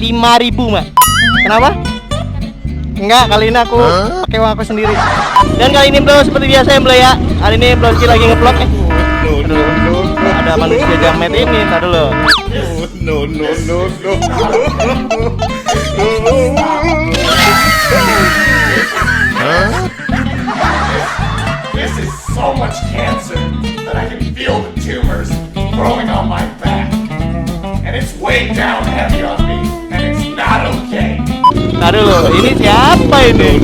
5.000, Mak. Kenapa? Enggak, kali ini aku pakai uang aku sendiri. Dan kali ini bro, seperti biasa ya bro ya. Hari ini bro Rizky lagi nge-vlog nih. Aduh, ada manusia jamet ini, tar dulu. No. This is so much cancer that I can feel the tumors growing on my back. And it's way down heavy on me, and it's not okay. Tar dulu, ini siapa ini?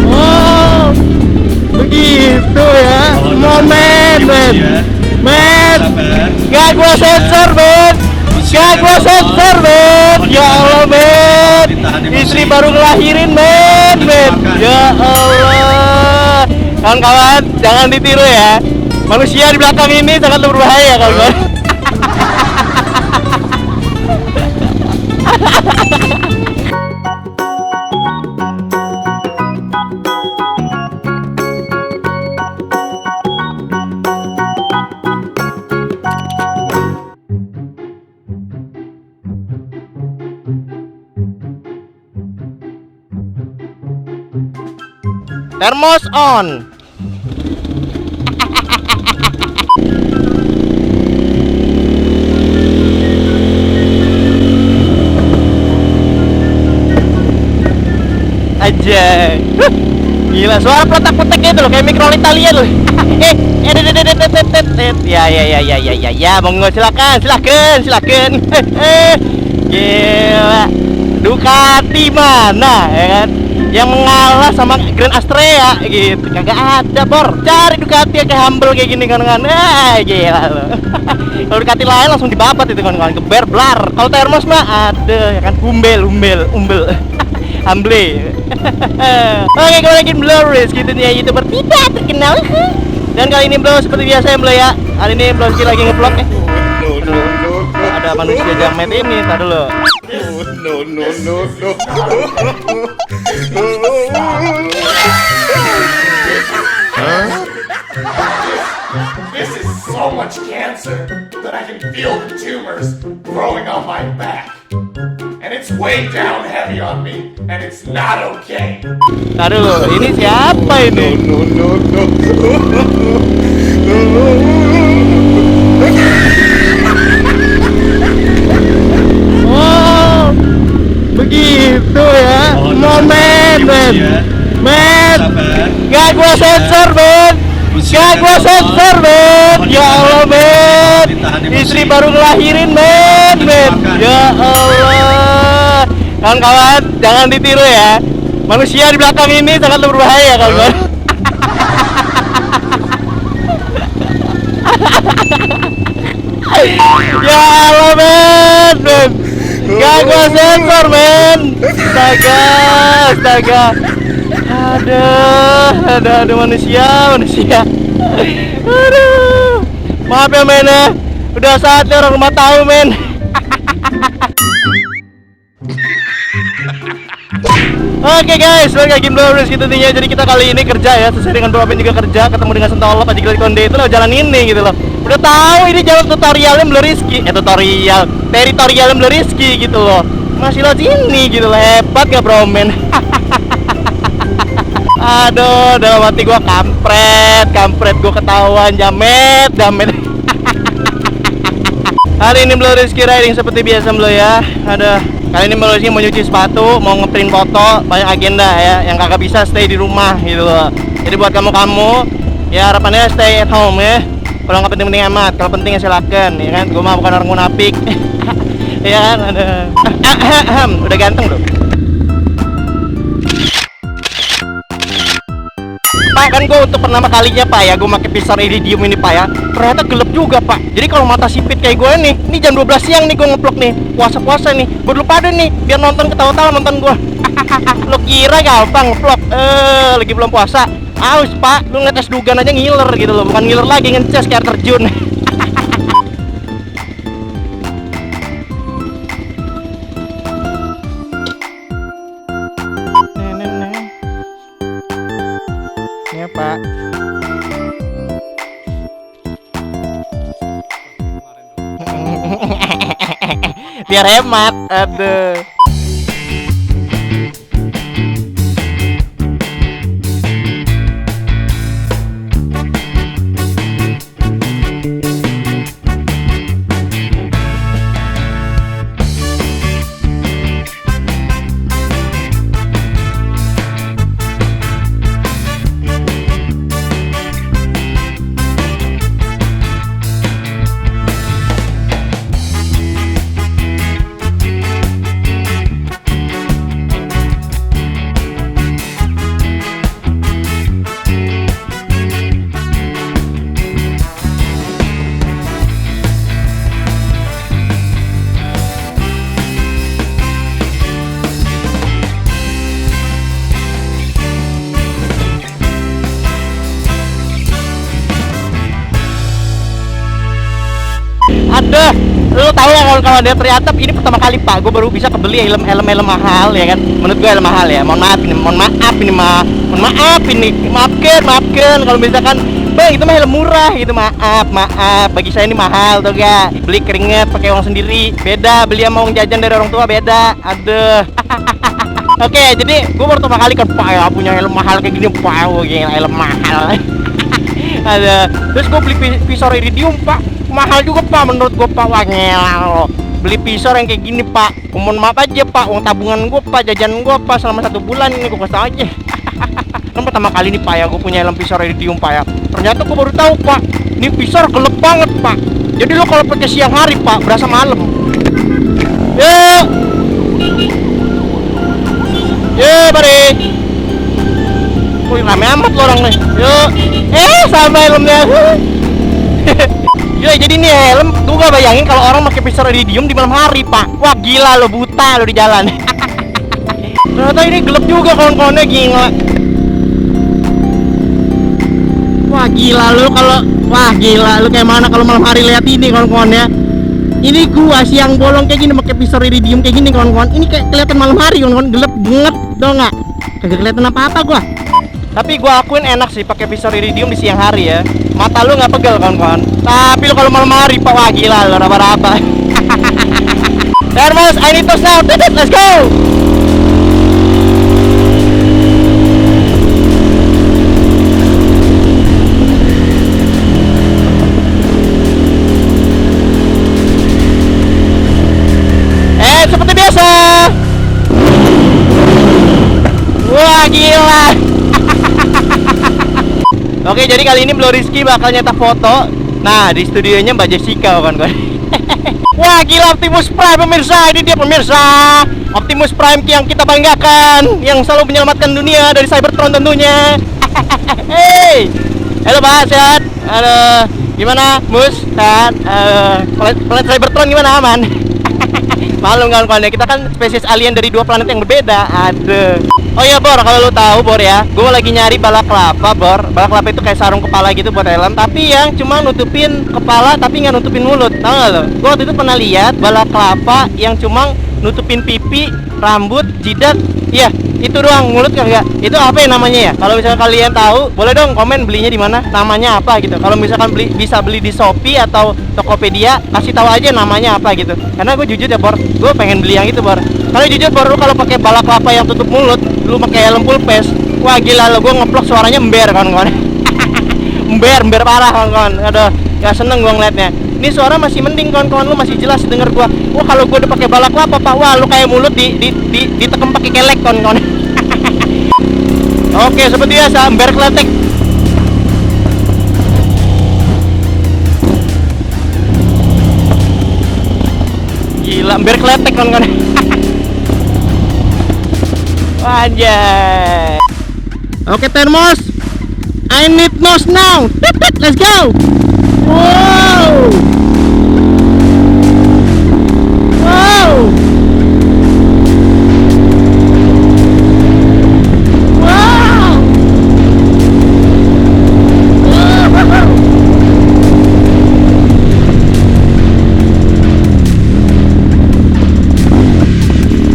Oh, begitu ya. Momen, men. Gak gua sensor, men. Ya Allah, men. Istri baru ngelahirin, men. Ya Allah. Kawan-kawan, jangan ditiru ya. Manusia di belakang ini sangat berbahaya, kawan-kawan. Thermos on. Aja. Gila, suara peletak-peletak gitu loh, kayak mikro Italia loh. Ya, monggo silakan. Gila. Ducati mana ya kan? Yang mengalah sama Grand Astrea gitu. Kagak ada, Bor. Cari Ducati yang kayak humble kayak gini kan. Gila loh. Kalau Ducati lain langsung dibabat itu kan, geber blar. Kalau Thermos mah ada ya kan, umbel. Humble. Oke, kembali lagi Blur gitu nih, YouTuber tidak terkenal. Dan kali ini bro, seperti biasa ya bro ya. Hari ini bro Rizky lagi nge-vlog nih. Ada manusia jamet ini, tar dulu. No. This is so much cancer that I can feel the tumors growing on my back. And it's way down heavy on me, and it's not okay. Tar dulu, ini siapa ini? Oh, begitu ya. Momen, men. Gak gua sensor, men. Ya Allah, men. Istri baru ngelahirin, men. Ya Allah. Kawan-kawan, jangan ditiru ya. Manusia di belakang ini sangat berbahaya, kawan-kawan. Ya Allah, men. Gak gua sensor, men. Astaga. Ada manusia. Aduh. Maaf ya, men ya. Udah saatnya orang rumah tahu, men. Oke guys, balik lagi Blurus gitu nih ya. Jadi kita kali ini kerja ya, sesuai dengan Bro Apen juga kerja, ketemu dengan Sentolop Pak Jiglet Konde itu loh, jalan ini gitu loh. Udah tahu ini jalan tutorialnya Blur Rizky, teritorialnya Blur Rizky gitu loh. Masih lo sini gitu loh, hebat gak Bro Men? Aduh, dalam hati gua kampret gua ketahuan jamet. Hari ini Blur Rizky riding seperti biasa Blur ya. Ada kali ini Blur Rizky mau nyuci sepatu, mau ngeprint foto, banyak agenda ya. Yang kagak bisa stay di rumah gitu loh. Jadi buat kamu ya harapannya stay at home ya. Kalau nggak penting-penting amat, kalau penting ya silakan ya kan. Gua mah bukan orang munafik. Ya kan, ada. Udah ganteng dong. Pak, kan gue untuk pertama kalinya Pak ya, gue pakai pisar iridium ini Pak ya. Ternyata gelap juga Pak. Jadi kalau mata sipit kayak gue nih, ini jam 12 siang nih gue ngeplok nih, puasa nih. Buat lu pada nih, biar nonton ketawa-tawa nonton gue. Lo kira gampang ngeplok? Lagi belum puasa. Aus Pak, lu ngetes dugan aja ngiler gitu loh, bukan ngiler lagi, ngecas kayak air terjun. Ya Pak. Biar hemat. Aduh. Aduh, lu tahu ya kalau dia ternyata ini pertama kali Pak, gue baru bisa kebeli helm mahal ya kan. Menurut gue helm mahal ya. Mohon maaf ini, maafkan kalau misalkan bang itu mah helm murah gitu, maaf. Bagi saya ini mahal tuh gak. Beli keringet pakai uang sendiri, beda. Beli sama uang jajan dari orang tua beda. Aduh. Oke, jadi gue baru pertama kali kan Pak ya punya helm mahal kayak gini Pak, gila helm mahal. Ada. Terus gue beli visor iridium Pak, mahal juga Pak menurut gue Pak. Wah ngelang loh, beli visor yang kayak gini Pak. Mohon maaf aja Pak, uang tabungan gue Pak, jajan gue Pak selama 1 bulan ini gue kasih tau aja. Kan pertama kali nih Pak ya gue punya helm visor iridium Pak ya. Ternyata gue baru tahu Pak, ini visor gelap banget Pak. Jadi lo kalau pakai siang hari Pak berasa malam. Yuk, bari. Wih rame amat lo orang nih. Yuk, sama helmnya. Ya jadi nih helm, gue gak bayangin kalau orang pakai visor iridium di malam hari Pak. Wah gila lo, buta lo di jalan. Ternyata ini gelap juga kawan-kawannya, gila. Wah gila lo kayak mana kalau malam hari lihat ini kawan-kawannya. Ini gua siang bolong kayak gini pakai visor iridium kayak gini kawan-kawan. Ini kayak kelihatan malam hari kawan-kawan, gelap banget tau nggak? Kagak kelihatan apa-apa gua. Tapi gua akuin enak sih pakai visor iridium di siang hari ya. Mata lu nggak pegel kawan-kawan. Tapi lu kalau malam hari Pak, wah gila lu raba-raba. Thermos, I need to stop. Let's go. Seperti biasa. Wah gila. Oke, jadi kali ini Bro Rizky bakal nyetak foto. Nah, di studionya Mbak Jessica kan. Wah gila, Optimus Prime pemirsa. Ini dia pemirsa, Optimus Prime yang kita banggakan, yang selalu menyelamatkan dunia dari Cybertron tentunya. Hey, halo Pak, sehat? Halo, gimana Mus? Sehat? Planet Cybertron gimana, aman? Malum kawan-kawan ya, kita kan spesies alien dari 2 planet yang berbeda. Aduh. Oh iya Bor, kalau lu tahu Bor ya, gue lagi nyari balak kelapa Bor. Balak kelapa itu kayak sarung kepala gitu buat helm, tapi yang cuma nutupin kepala tapi nggak nutupin mulut. Tahu nggak lo? Gue waktu itu pernah lihat balak kelapa yang cuma nutupin pipi, rambut, jidat. Iya, itu doang, mulut kagak. Itu apa ya namanya ya? Kalau misalkan kalian tahu, boleh dong komen belinya di mana, namanya apa gitu. Kalau misalkan bisa beli di Shopee atau Tokopedia, kasih tahu aja namanya apa gitu. Karena gue jujur ya Bor, gue pengen beli yang itu Bor. Karena jujur Bor, lu kalau pakai balak kelapa yang tutup mulut, lu pakai helm full face, wah gila lo, gue ngeplok suaranya ember kawan-kawan. ember parah kawan-kawan. Aduh, gak seneng gue ngeliatnya. Ini suara masih mending kawan-kawan, lu masih jelas denger gua. Wah kalau gua udah pakai balak kelapa Pak, wah lu kayak mulut ditekem pakai kelek kawan-kawan. Oke, seperti biasa ember kletek. Gila, ember kletek kawan-kawan. Anjay. Oke Thermos, I need nose now. Let's go. Wow. Wow. Wow.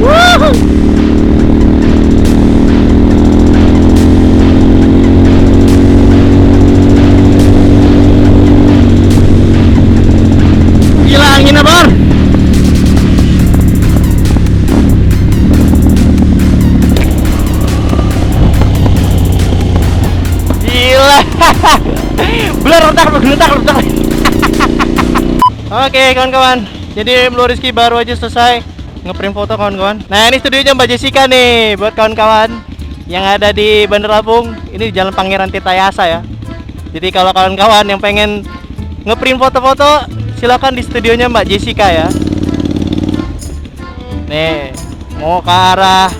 Wow. Bor. Gila. Blur, retak. Oke kawan-kawan, jadi Blue Rizky baru aja selesai ngeprint foto kawan-kawan. Nah ini studionya Mbak Jessica nih, buat kawan-kawan yang ada di Bandar Lampung. Ini di Jalan Pangeran Tirtayasa ya. Jadi kalau kawan-kawan yang pengen ngeprint foto-foto, silakan di studionya Mbak Jessica ya. Nih, mau ke arah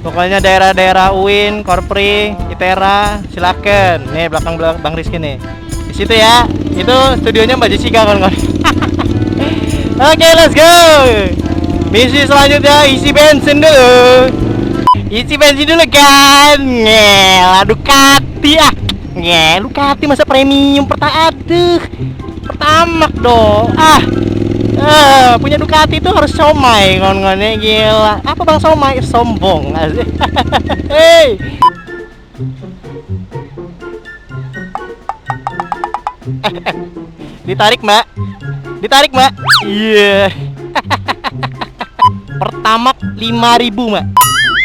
pokoknya daerah-daerah UIN, Korpri, ITERA, silakan. Nih belakang Bang Rizky nih. Di situ ya. Itu studionya Mbak Jessica kawan-kawan. Oke, let's go. Misi selanjutnya isi bensin dulu. Isi bensin dulu kan. Ngel, Ducati ah. Ngel, Ducati masa premium pertamax dong. Punya Ducati itu harus somai kawan-kawan, gila. Apa Bang somai? Sombong. Hey. Ditarik Mbak. Iya. Pertamax 5.000 Mbak.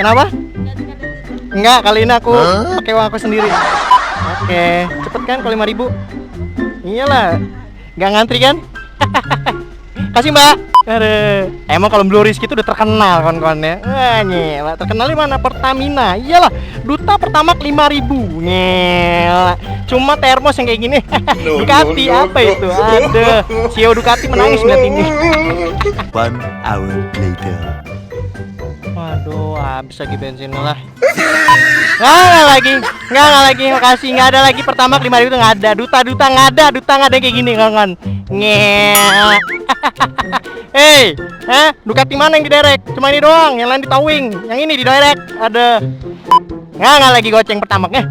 Kenapa? Enggak, kali ini aku pakai uang aku sendiri. Oke, cepet kan kalau 5.000? Iyalah, nggak ngantri kan? Kasih Mbak. Aduh, emang kalau Blue Rizky itu udah terkenal kawan-kawan ya. Gila, terkenal di mana? Pertamina. Iyalah, Duta Pertamax 5.000. Gila. Cuma termos yang kayak gini. Ducati apa itu? Ada CEO Ducati menangis lihat ini. 1 hour later. Waduh, habis lagi bensinnya lah. Nggak lagi, makasih. Nggak ada lagi Pertamax 5.000 itu nggak ada. Duta nggak ada, kayak gini kan. Ngel. Hey, Ducati mana yang diderek? Cuma ini doang, yang lain di towing. Yang ini diderek. Ada. Nggak lagi goceng Pertamaxnya.